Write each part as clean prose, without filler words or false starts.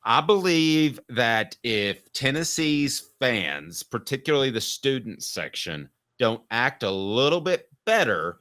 I believe that if Tennessee's fans, particularly the student section, don't act a little bit better,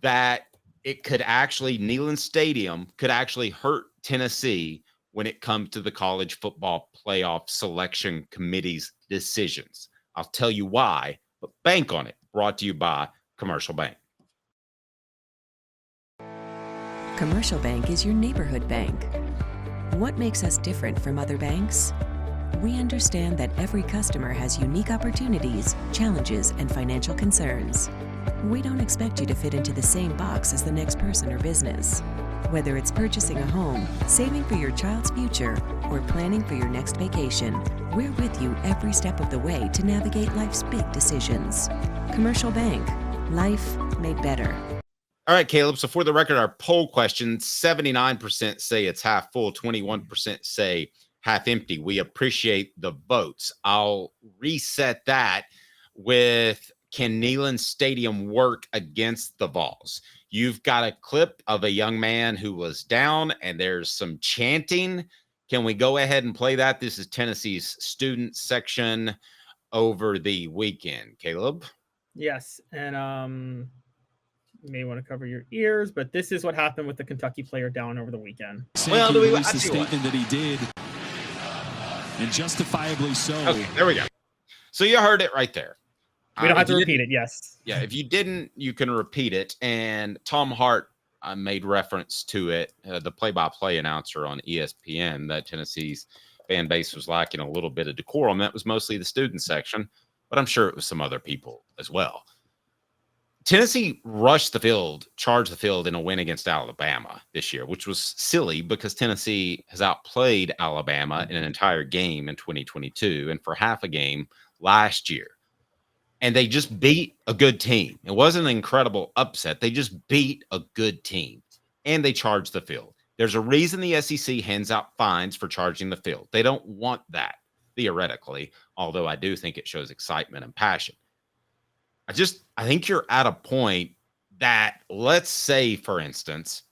that it could actually, Neyland Stadium could actually hurt Tennessee when it comes to the college football playoff selection committee's decisions. I'll tell you why, but bank on it. Brought to you by Commercial Bank. Commercial Bank is your neighborhood bank. What makes us different from other banks? We understand that every customer has unique opportunities, challenges, and financial concerns. We don't expect you to fit into the same box as the next person or business. Whether it's purchasing a home, saving for your child's future, or planning for your next vacation, we're with you every step of the way to navigate life's big decisions. Commercial Bank. Life made better. All right, Caleb. So for the record, our poll question, 79% say it's half full, 21% say half empty. We appreciate the votes. I'll reset that with, can Neyland Stadium work against the Vols? You've got a clip of a young man who was down and there's some chanting. Can we go ahead and play that? This is Tennessee's student section over the weekend. Caleb? Yes. And you may want to cover your ears, but this is what happened with the Kentucky player down over the weekend. Well, do we release the statement that he did, and justifiably so. Okay, there we go. So you heard it right there. We don't have to repeat it. Yes. Yeah, if you didn't, you can repeat it. And Tom Hart made reference to it, the play-by-play announcer on ESPN, that Tennessee's fan base was lacking a little bit of decorum. That was mostly the student section, but I'm sure it was some other people as well. Tennessee rushed the field, charged the field in a win against Alabama this year, which was silly because Tennessee has outplayed Alabama in an entire game in 2022 and for half a game last year. And they just beat a good team. It wasn't an incredible upset. They just beat a good team, and they charged the field. There's a reason the SEC hands out fines for charging the field. They don't want that, theoretically, although I do think it shows excitement and passion. I think you're at a point that, let's say, for instance,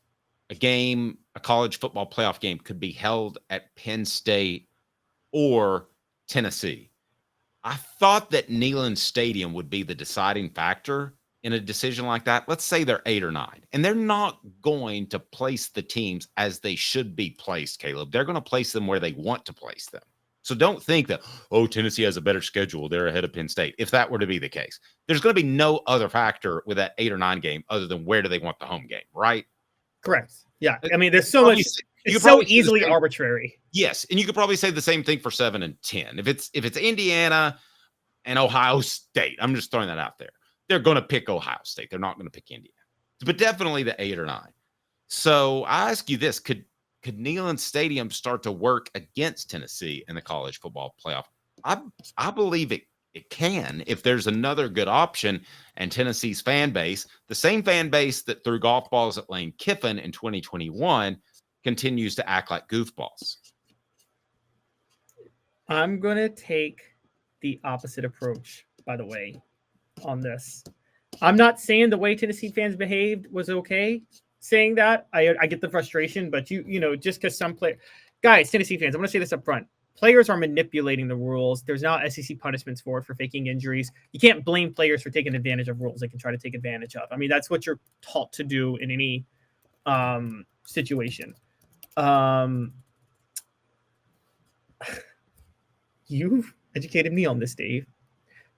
a college football playoff game could be held at Penn State or Tennessee. I thought that Neyland Stadium would be the deciding factor in a decision like that. Let's say they're 8 or 9, and they're not going to place the teams as they should be placed, Caleb. They're going to place them where they want to place them. So don't think that, Tennessee has a better schedule, they're ahead of Penn State. If that were to be the case, there's going to be no other factor with that 8 or 9 game other than where do they want the home game, right? Correct. Yeah. I mean, there's so much. It's so easily arbitrary. Yes, and you could probably say the same thing for 7 and 10. If it's Indiana and Ohio State, I'm just throwing that out there. They're going to pick Ohio State. They're not going to pick Indiana. But definitely the 8 or 9. So I ask you this, could Neyland Stadium start to work against Tennessee in the college football playoff? I believe it can if there's another good option, and Tennessee's fan base, the same fan base that threw golf balls at Lane Kiffin in 2021, continues to act like goofballs. I'm going to take the opposite approach, by the way, on this. I'm not saying the way Tennessee fans behaved was okay. Saying that, I get the frustration, but you know, just because some guys, Tennessee fans, I'm going to say this up front. Players are manipulating the rules. There's not SEC punishments for faking injuries. You can't blame players for taking advantage of rules they can try to take advantage of. I mean, that's what you're taught to do in any situation. You've educated me on this, Dave.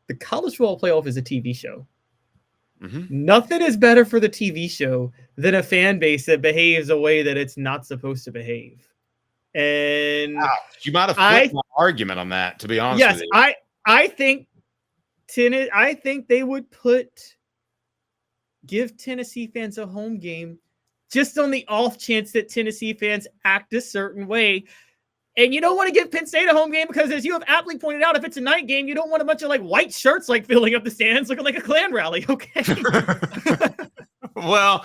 The college football playoff is a TV show. Mm-hmm. Nothing is better for the TV show than a fan base that behaves a way that it's not supposed to behave. And you might have flipped my argument on that, to be honest with you. Yes, I think they would give Tennessee fans a home game just on the off chance that Tennessee fans act a certain way. And you don't want to give Penn State a home game because, as you have aptly pointed out, if it's a night game, you don't want a bunch of white shirts filling up the stands looking like a Klan rally. Okay. Well,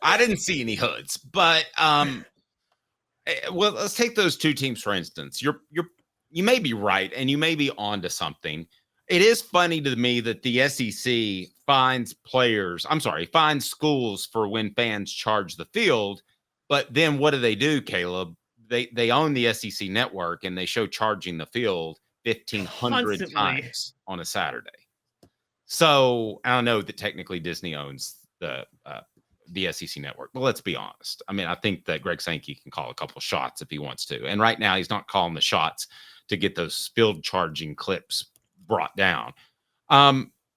I didn't see any hoods, but well, let's take those two teams for instance. You may be right, and you may be onto something. It is funny to me that the SEC fines schools for when fans charge the field, but then what do, Caleb? they own the SEC network, and they show Charging the Field 1,500 Constantly. times on a Saturday. So I don't know that technically Disney owns the SEC network, but let's be honest. I mean, I think that Greg Sankey can call a couple shots if he wants to, and right now he's not calling the shots to get those field charging clips brought down.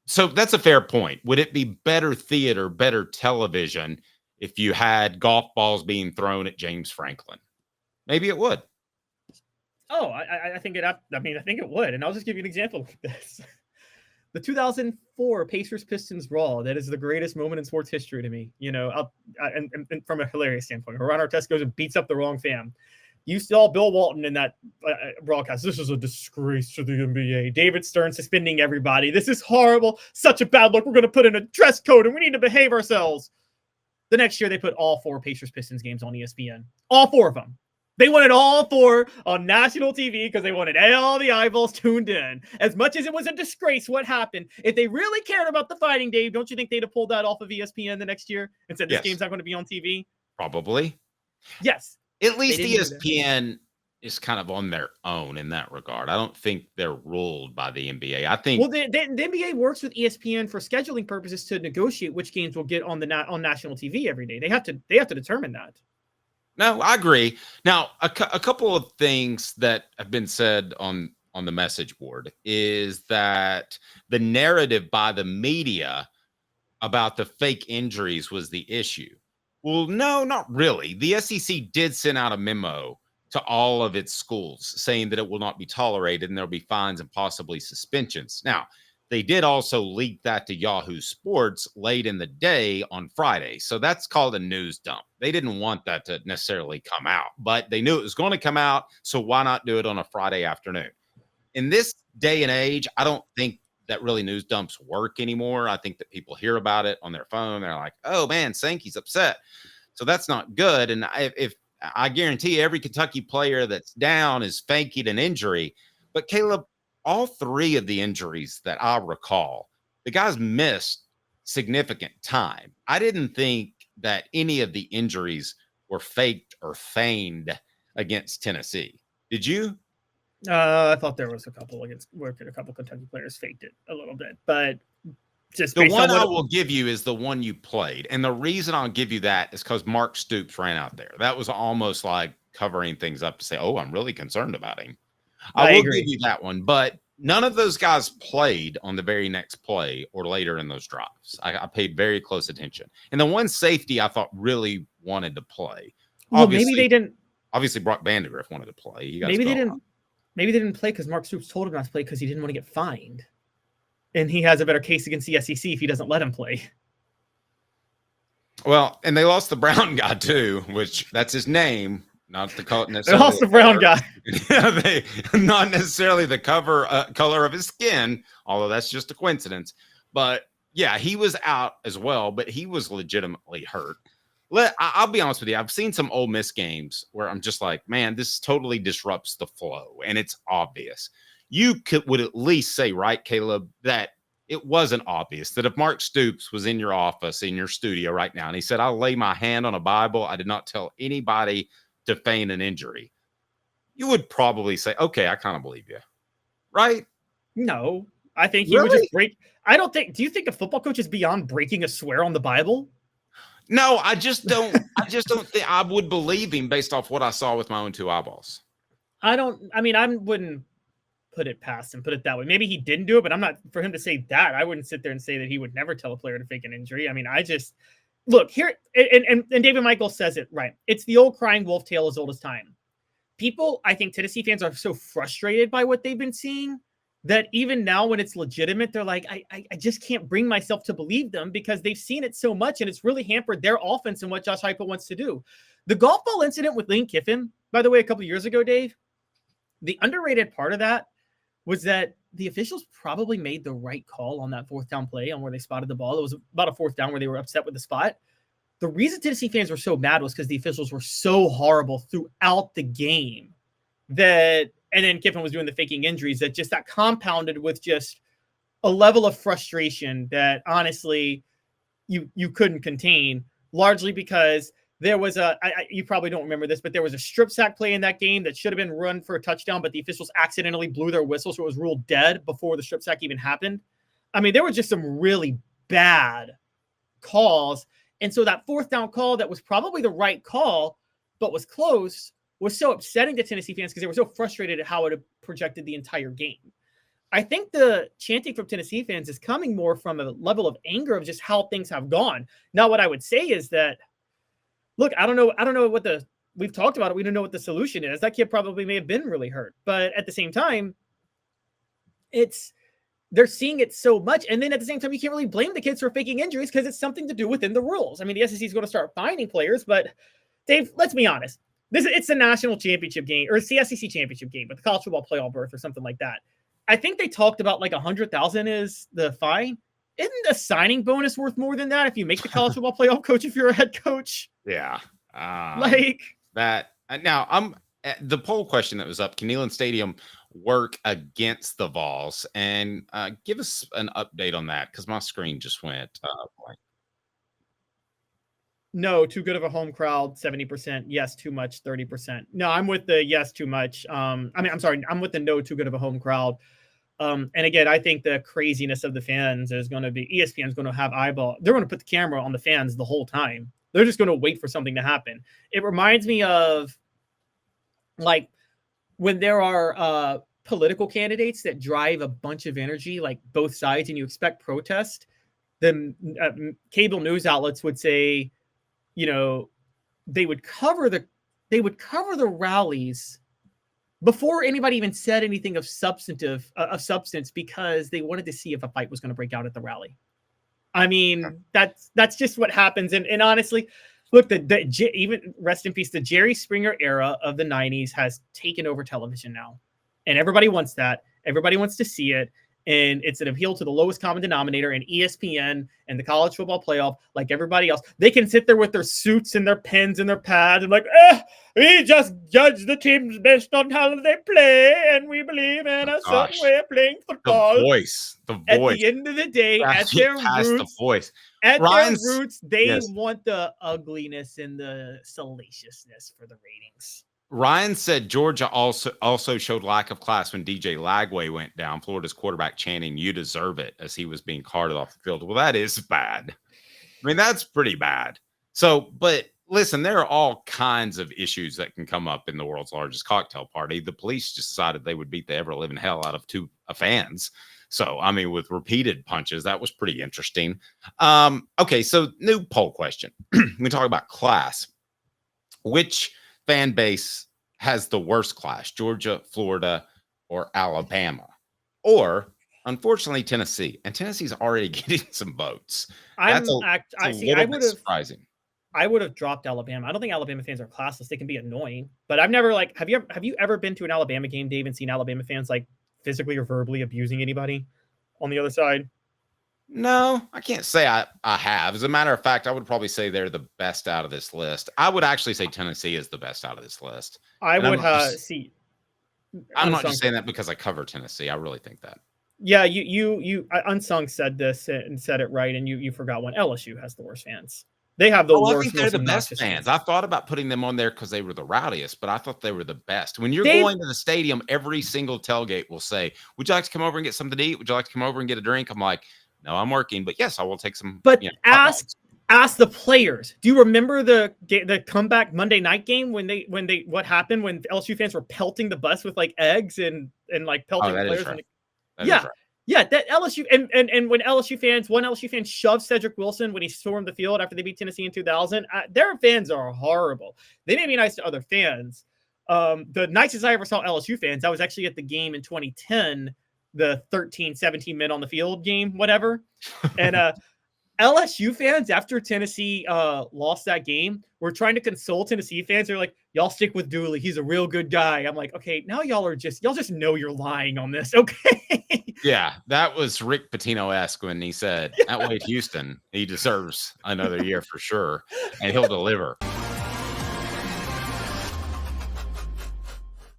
So that's a fair point. Would it be better theater, better television if you had golf balls being thrown at James Franklin? Maybe it would. Oh, I think it. I mean, I think it would. And I'll just give you an example of this. The 2004 Pacers-Pistons brawl. That is the greatest moment in sports history to me. You know, and from a hilarious standpoint, Ron Artest goes and beats up the wrong fam. You saw Bill Walton in that broadcast. This is a disgrace to the NBA. David Stern suspending everybody. This is horrible. Such a bad look. We're going to put in a dress code and we need to behave ourselves. The next year, they put all 4 Pacers-Pistons games on ESPN. All 4 of them. They wanted all 4 on national TV because they wanted all the eyeballs tuned in. As much as it was a disgrace what happened, if they really cared about the fighting, Dave, don't you think they'd have pulled that off of ESPN the next year and said this game's not going to be on TV? Probably. Yes. At least ESPN is kind of on their own in that regard. I don't think they're ruled by the NBA. I think the NBA works with ESPN for scheduling purposes to negotiate which games will get on on national TV every day. They have to determine that. No, I agree. Now, a couple of things that have been said on the message board is that the narrative by the media about the fake injuries was the issue. Well, no, not really. The SEC did send out a memo to all of its schools saying that it will not be tolerated and there'll be fines and possibly suspensions. Now, they did also leak that to Yahoo Sports late in the day on Friday. So that's called a news dump. They didn't want that to necessarily come out, but they knew it was going to come out. So why not do it on a Friday afternoon? In this day and age, I don't think that really news dumps work anymore. I think that people hear about it on their phone. They're like, oh man, Sankey's upset. So that's not good. And if I guarantee every Kentucky player that's down is faking an injury. But Caleb, all 3 of the injuries that I recall, the guys missed significant time. I didn't think that any of the injuries were faked or feigned against Tennessee. Did you? I thought there was a couple where a couple Kentucky players faked it a little bit, but just the one I will give you is the one you played. And the reason I'll give you that is because Mark Stoops ran out there. That was almost like covering things up to say, oh, I'm really concerned about him. I will agree. give you that one, but none of those guys played on the very next play or later in those drives. I paid very close attention. And the one safety I thought really wanted to play. Well, maybe they didn't. Obviously, Brock Vandegrift wanted to play. Maybe they didn't play because Mark Stoops told him not to play because he didn't want to get fined. And he has a better case against the SEC if he doesn't let him play. Well, and they lost the Brown guy too, which that's his name. Not the color. They lost the Brown guy. They not necessarily the color of his skin, although that's just a coincidence. But yeah, he was out as well, but he was legitimately hurt. I'll be honest with you. I've seen some Ole Miss games where I'm just like, man, this totally disrupts the flow, and it's obvious. You would at least say, right, Caleb, that it wasn't obvious that if Mark Stoops was in your office, in your studio right now, and he said, I'll lay my hand on a Bible, I did not tell anybody to feign an injury, you would probably say, okay, I kind of believe you, right? No, I think he would just break. I don't think. Do you think a football coach is beyond breaking a swear on the Bible? No, I just don't. I just don't think I would believe him based off what I saw with my own 2 eyeballs. I wouldn't put it past him. Put it that way. Maybe he didn't do it, but I'm not for him to say that. I wouldn't sit there and say that he would never tell a player to fake an injury. I mean, I just. Look here, and David Michael says it right. It's the old crying wolf tale as old as time. People, I think Tennessee fans are so frustrated by what they've been seeing that even now when it's legitimate, they're like, I just can't bring myself to believe them because they've seen it so much and it's really hampered their offense and what Josh Heupel wants to do. The golf ball incident with Lane Kiffin, by the way, a couple of years ago, Dave, the underrated part of that was that the officials probably made the right call on that 4th down play on where they spotted the ball. It was about a 4th down where they were upset with the spot. The reason Tennessee fans were so mad was because the officials were so horrible throughout the game and then Kiffin was doing the faking injuries that just got compounded with just a level of frustration that honestly you couldn't contain, largely because There was you probably don't remember this, but there was a strip sack play in that game that should have been run for a touchdown, but the officials accidentally blew their whistle, so it was ruled dead before the strip sack even happened. I mean, there were just some really bad calls. And so that fourth down call that was probably the right call, but was close, was so upsetting to Tennessee fans because they were so frustrated at how it had projected the entire game. I think the chanting from Tennessee fans is coming more from a level of anger of just how things have gone. Now, what I would say is that, look, I don't know what we've talked about it. We don't know what the solution is. That kid probably may have been really hurt, but at the same time, they're seeing it so much. And then at the same time, you can't really blame the kids for faking injuries because it's something to do within the rules. I mean, the SEC is going to start finding players, but Dave, let's be honest. It's the national championship game, or it's the SEC championship game, but the college football playoff berth or something like that. I think they talked about like $100,000 is the fine. Isn't a signing bonus worth more than that if you make the college football playoff coach if you're a head coach? Yeah. Like that. Now, the poll question that was up, can Neyland Stadium work against the Vols? And give us an update on that because my screen just went blank. No, too good of a home crowd, 70%. Yes, too much, 30%. No, I'm with the yes, too much. I'm with the no, too good of a home crowd. And again, I think the craziness of the fans is going to be ESPN's going to have eyeball. They're going to put the camera on the fans the whole time. They're just going to wait for something to happen. It reminds me of like when there are political candidates that drive a bunch of energy, like both sides, and you expect protest. Then cable news outlets would say, you know, they would cover the rallies before anybody even said anything of substance because they wanted to see if a fight was going to break out at the rally. I mean, that's just what happens. And honestly, look, even rest in peace, the Jerry Springer era of the 90s has taken over television now. And everybody wants that. Everybody wants to see it. And it's an appeal to the lowest common denominator, and ESPN and the college football playoff, like everybody else, they can sit there with their suits and their pens and their pads and like, we just judge the teams based on how they play, and we believe in a certain way of playing football. The voice. At the end of the day, at their roots, they want the ugliness and the salaciousness for the ratings. Ryan said Georgia also showed lack of class when DJ Lagway went down. Florida's quarterback chanting, "You deserve it," as he was being carted off the field. Well, that is bad. I mean, that's pretty bad. So, but listen, there are all kinds of issues that can come up in the world's largest cocktail party. The police just decided they would beat the ever living hell out of two fans. So, I mean, with repeated punches, that was pretty interesting. Okay, so new poll question. We talk about class. Which fan base has the worst class? Georgia, Florida, or Alabama? Or, unfortunately, Tennessee. And Tennessee's already getting some votes. That's a little bit surprising. I would have dropped Alabama. I don't think Alabama fans are classless. They can be annoying. But I've never have you ever been to an Alabama game, Dave, and seen Alabama fans like physically or verbally abusing anybody on the other side? No, I can't say I have. As a matter of fact, I would probably say they're the best out of this list. I would actually say Tennessee is the best out of this list. I'm not just saying that because I cover Tennessee. I really think that. Yeah, you Unsung said this and said it right, and you forgot one. LSU has the worst fans. They have the worst. I think they're the best fans. I thought about putting them on there because they were the rowdiest, but I thought they were the best. When you're going to the stadium, every single tailgate will say, "Would you like to come over and get something to eat? Would you like to come over and get a drink?" I'm like, no, I'm working, but yes, I will take some. But ask the players. Do you remember the comeback Monday night game when what happened when LSU fans were pelting the bus with like eggs and like pelting players? Right. That LSU and when one LSU fan shoved Cedric Wilson when he stormed the field after they beat Tennessee in 2000. Their fans are horrible. They may be nice to other fans. The nicest I ever saw LSU fans, I was actually at the game in 2010. The 13-17 men on the field game, whatever. And LSU fans, after Tennessee lost that game, were trying to console Tennessee fans. They're like, y'all stick with Dooley. He's a real good guy. I'm like, okay, now y'all just know you're lying on this. Okay. Yeah, that was Rick Pitino-esque when he said, at Wade Houston, he deserves another year for sure, and he'll deliver.